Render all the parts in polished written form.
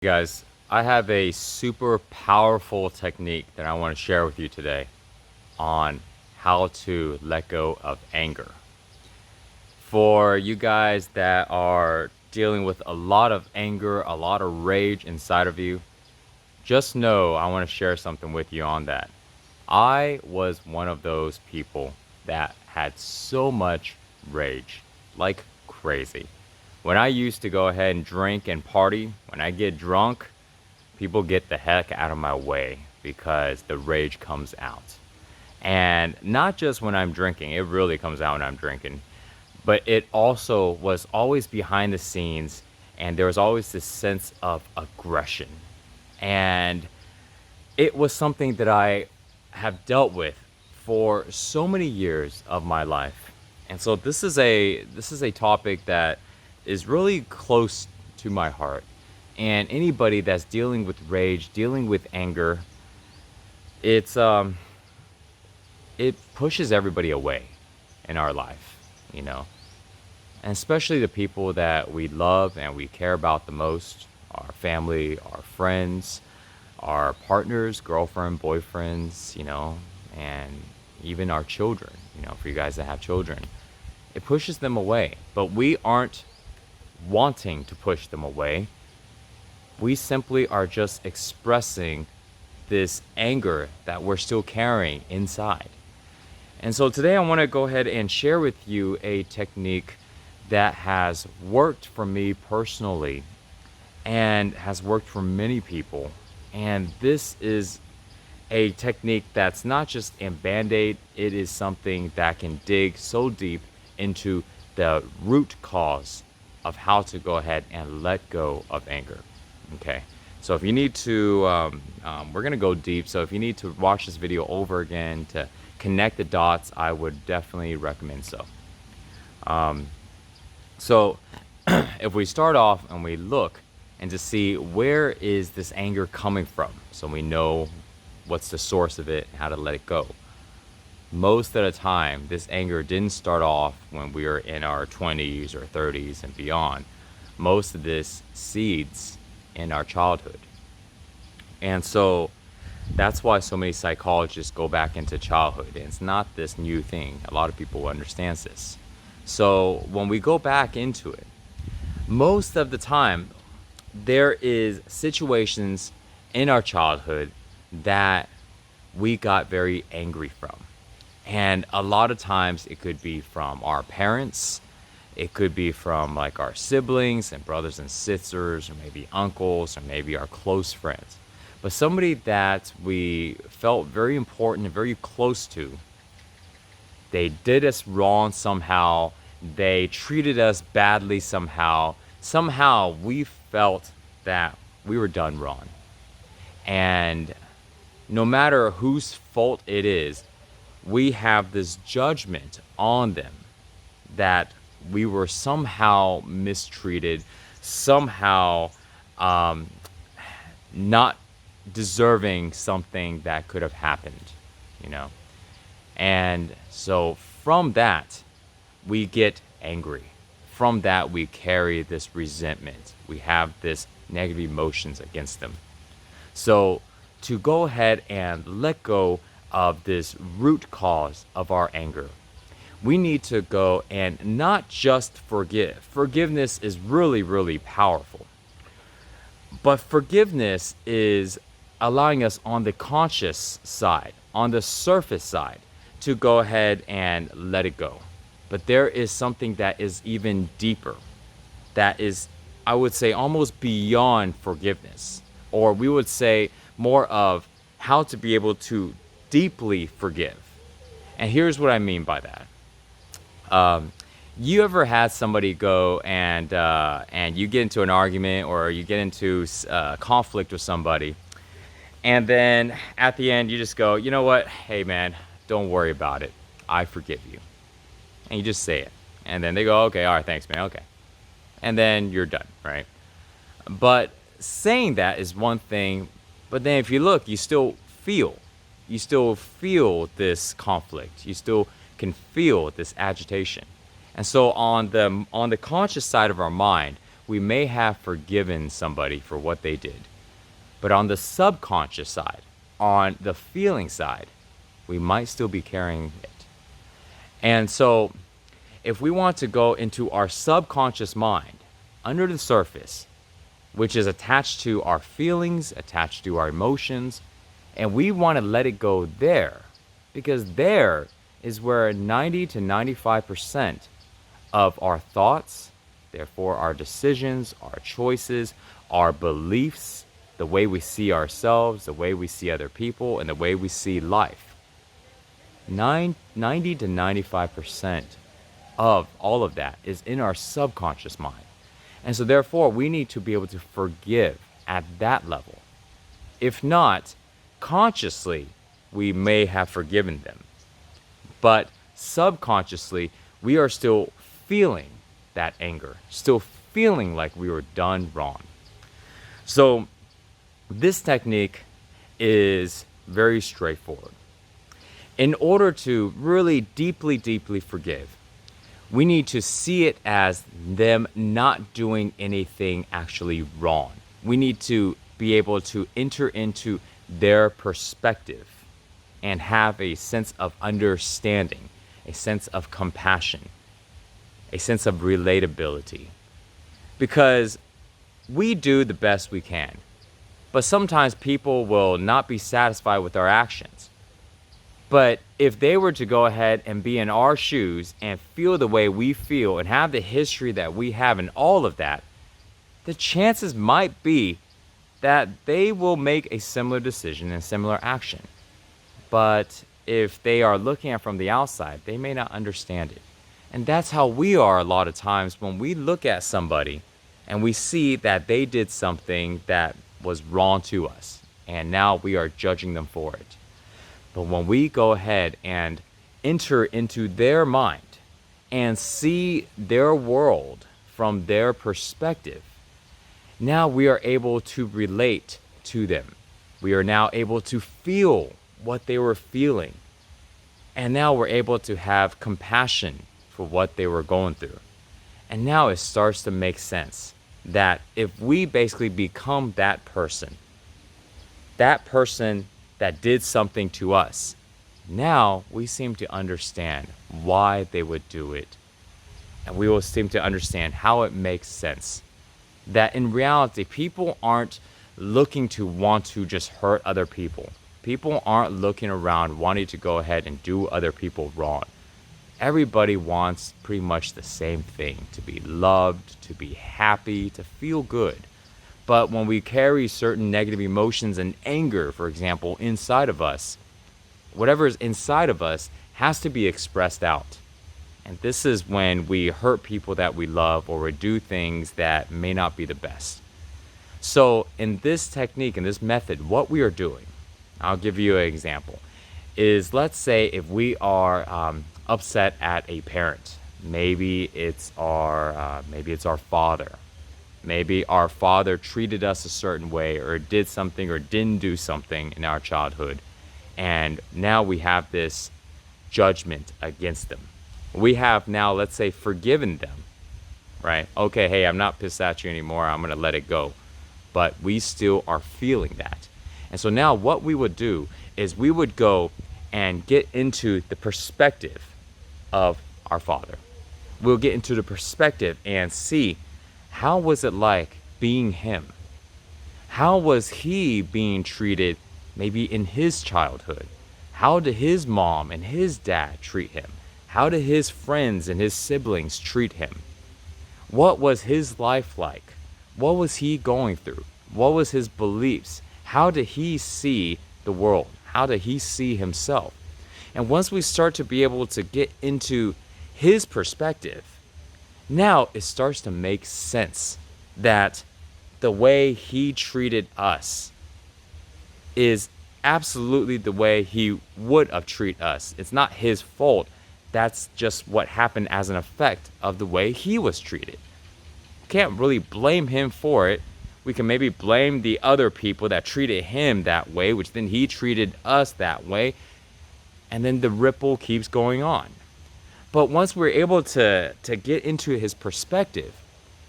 Guys, I have a super powerful technique that I want to share with you today on how to let go of anger. For you guys that are dealing with a lot of anger, a lot of rage inside of you, just know I want to share something with you on that. I was one of those people that had so much rage, like crazy. When I used to go ahead and drink and party, when I get drunk, people get the heck out of my way because the rage comes out. And not just when I'm drinking, it really comes out when I'm drinking, but it also was always behind the scenes, and there was always this sense of aggression. And it was something that I have dealt with for so many years of my life. And so this is a topic that is really close to my heart. And anybody that's dealing with rage, dealing with anger, it's it pushes everybody away in our life, you know. And especially the people that we love and we care about the most, our family, our friends, our partners, girlfriend, boyfriends, and even our children, for you guys that have children. It pushes them away, but we aren't wanting to push them away. We simply are just expressing this anger that we're still carrying inside. And so today I want to go ahead and share with you a technique that has worked for me personally and has worked for many people. And this is a technique that's not just a band-aid, it is something that can dig so deep into the root cause of how to go ahead and let go of anger. Okay, so if you need to, we're gonna go deep. So if you need to watch this video over again to connect the dots, I would definitely recommend so. So if we start off and we look and to see where is this anger coming from, so we know what's the source of it and how to let it go. Most of the time, this anger didn't start off when we were in our 20s or 30s and beyond. Most of this seeds in our childhood. And so that's why so many psychologists go back into childhood. And it's not this new thing. A lot of people understands this. So when we go back into it, most of the time, there is situations in our childhood that we got very angry from. And a lot of times it could be from our parents, it could be from like our siblings and brothers and sisters, or maybe uncles, or maybe our close friends. But somebody that we felt very important and very close to, they did us wrong somehow, they treated us badly somehow. Somehow we felt that we were done wrong. And no matter whose fault it is, we have this judgment on them that we were somehow mistreated, somehow not deserving something that could have happened. And so from that, we get angry. From that, we carry this resentment. We have this negative emotions against them. So to go ahead and let go of this root cause of our anger, we need to go and not just forgive. Forgiveness is really, really powerful. But forgiveness is allowing us on the conscious side, on the surface side, to go ahead and let it go. But there is something that is even deeper, that is, I would say, almost beyond forgiveness. Or we would say more of how to be able to deeply forgive. And here's what I mean by that. You ever had somebody go and you get into an argument or you get into conflict with somebody, and then at the end you just go, you know what? Hey man, don't worry about it. I forgive you. And you just say it. And then they go, okay, all right, thanks man, okay. And then you're done, right? But saying that is one thing, but then if you look, you still feel this conflict. You still can feel this agitation. And so on the conscious side of our mind, we may have forgiven somebody for what they did. But on the subconscious side, on the feeling side, we might still be carrying it. And so, if we want to go into our subconscious mind, under the surface, which is attached to our feelings, attached to our emotions, and we want to let it go there, because there is where 90 to 95% of our thoughts, therefore our decisions, our choices, our beliefs, the way we see ourselves, the way we see other people, and the way we see life. 90 to 95% of all of that is in our subconscious mind. And so therefore, we need to be able to forgive at that level. If not, consciously, we may have forgiven them. But subconsciously, we are still feeling that anger, still feeling like we were done wrong. So this technique is very straightforward. In order to really deeply, deeply forgive, we need to see it as them not doing anything actually wrong. We need to be able to enter into their perspective and have a sense of understanding, a sense of compassion, a sense of relatability. Because we do the best we can, but sometimes people will not be satisfied with our actions. But if they were to go ahead and be in our shoes and feel the way we feel and have the history that we have and all of that, the chances might be that they will make a similar decision and similar action. But if they are looking at it from the outside, they may not understand it. And that's how we are a lot of times when we look at somebody and we see that they did something that was wrong to us, and now we are judging them for it. But when we go ahead and enter into their mind and see their world from their perspective, now we are able to relate to them. We are now able to feel what they were feeling. And now we're able to have compassion for what they were going through. And now it starts to make sense that if we basically become that person that did something to us, now we seem to understand why they would do it. And we will seem to understand how it makes sense. That in reality, people aren't looking to want to just hurt other people. People aren't looking around wanting to go ahead and do other people wrong. Everybody wants pretty much the same thing: to be loved, to be happy, to feel good. But when we carry certain negative emotions and anger, for example, inside of us, whatever is inside of us has to be expressed out. And this is when we hurt people that we love, or we do things that may not be the best. So in this technique, in this method, what we are doing, I'll give you an example, is let's say if we are upset at a parent. Maybe it's our father. Maybe our father treated us a certain way, or did something or didn't do something in our childhood. And now we have this judgment against them. We have now, let's say, forgiven them, right? Okay, hey, I'm not pissed at you anymore. I'm going to let it go. But we still are feeling that. And so now what we would do is we would go and get into the perspective of our father. We'll get into the perspective and see, how was it like being him? How was he being treated maybe in his childhood? How did his mom and his dad treat him? How did his friends and his siblings treat him? What was his life like? What was he going through? What was his beliefs? How did he see the world? How did he see himself? And once we start to be able to get into his perspective, now it starts to make sense that the way he treated us is absolutely the way he would have treated us. It's not his fault. That's just what happened as an effect of the way he was treated. Can't really blame him for it. We can maybe blame the other people that treated him that way, which then he treated us that way. And then the ripple keeps going on. But once we're able to get into his perspective,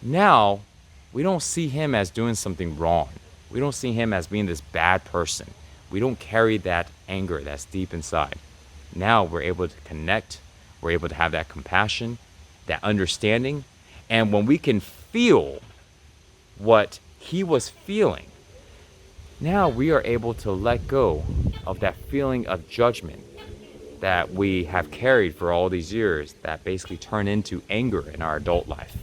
now we don't see him as doing something wrong. We don't see him as being this bad person. We don't carry that anger that's deep inside. Now we're able to connect, we're able to have that compassion, that understanding. And when we can feel what he was feeling, now we are able to let go of that feeling of judgment that we have carried for all these years that basically turn into anger in our adult life.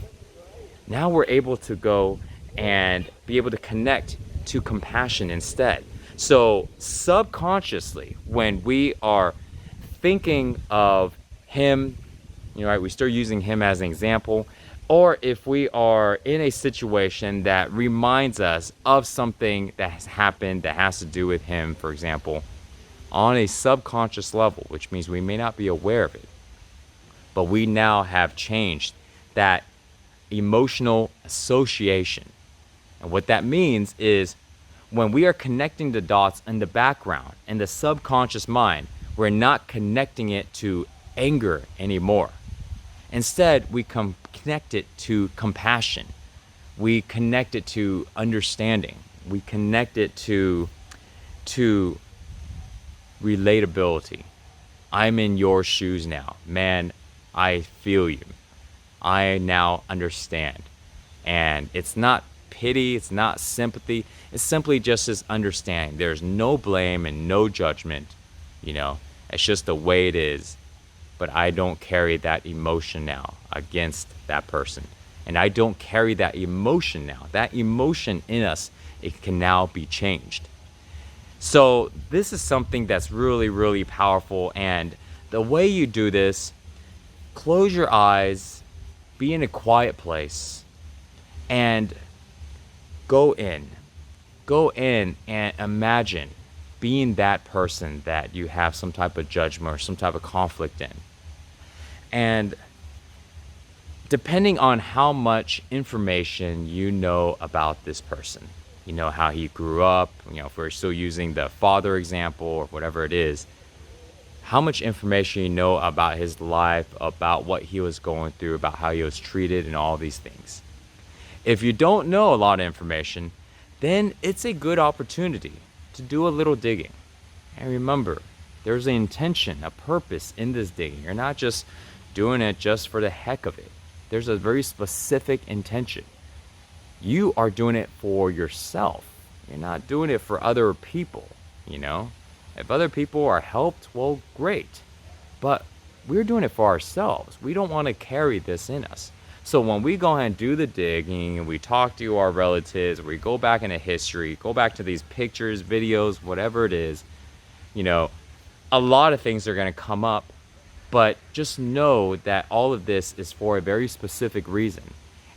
Now we're able to go and be able to connect to compassion instead. So subconsciously, when we are thinking of him, right, we start using him as an example, or if we are in a situation that reminds us of something that has happened that has to do with him, for example, on a subconscious level, which means we may not be aware of it, but we now have changed that emotional association. And what that means is when we are connecting the dots in the background, in the subconscious mind, we're not connecting it to anger anymore. Instead, we connect it to compassion. We connect it to understanding. We connect it to relatability. I'm in your shoes now. Man, I feel you. I now understand. And it's not pity, it's not sympathy, it's simply just this understanding. There's no blame and no judgment, it's just the way it is. But I don't carry that emotion now against that person. And I don't carry that emotion now. That emotion in us, it can now be changed. So this is something that's really, really powerful. And the way you do this, close your eyes, be in a quiet place, and go in and imagine being that person that you have some type of judgment or some type of conflict in. And depending on how much information you know about this person, how he grew up, if we're still using the father example or whatever it is, how much information you know about his life, about what he was going through, about how he was treated and all these things. If you don't know a lot of information, then it's a good opportunity to do a little digging. And remember, there's an intention, a purpose in this digging. You're not just doing it just for the heck of it. There's a very specific intention. You are doing it for yourself. You're not doing it for other people, If other people are helped, well, great. But we're doing it for ourselves. We don't want to carry this in us. So when we go ahead and do the digging and we talk to our relatives, or we go back into history, go back to these pictures, videos, whatever it is, a lot of things are going to come up. But just know that all of this is for a very specific reason.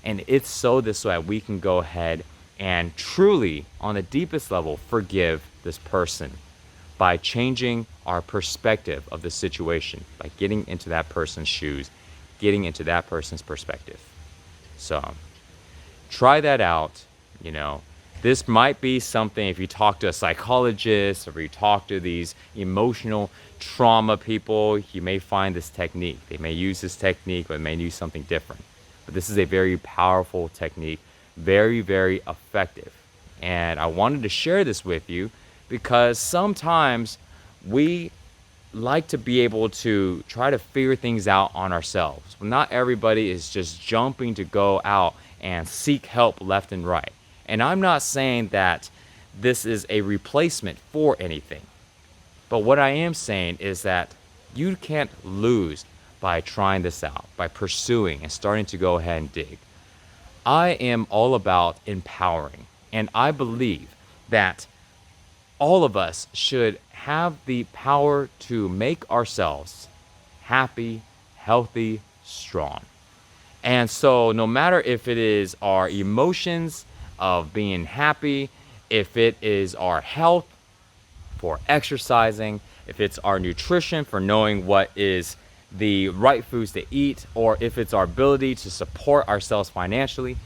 And it's so this way we can go ahead and truly, on the deepest level, forgive this person by changing our perspective of the situation, by getting into that person's shoes, getting into that person's perspective. So try that out. This might be something, if you talk to a psychologist or you talk to these emotional trauma people, you may find this technique. They may use this technique, but they may use something different. But this is a very powerful technique, very, very effective. And I wanted to share this with you because sometimes we like to be able to try to figure things out on ourselves. Not everybody is just jumping to go out and seek help left and right. And I'm not saying that this is a replacement for anything. But what I am saying is that you can't lose by trying this out, by pursuing and starting to go ahead and dig. I am all about empowering. And I believe that all of us should have the power to make ourselves happy, healthy, strong. And so no matter if it is our emotions of being happy, if it is our health for exercising, if it's our nutrition for knowing what is the right foods to eat, or if it's our ability to support ourselves financially,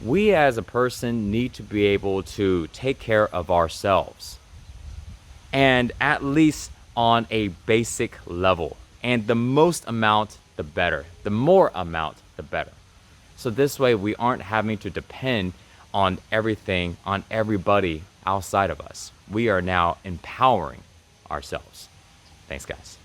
we as a person need to be able to take care of ourselves. And at least on a basic level. And the most amount, the better. The more amount, the better. So this way we aren't having to depend on everything, on everybody outside of us. We are now empowering ourselves. Thanks, guys.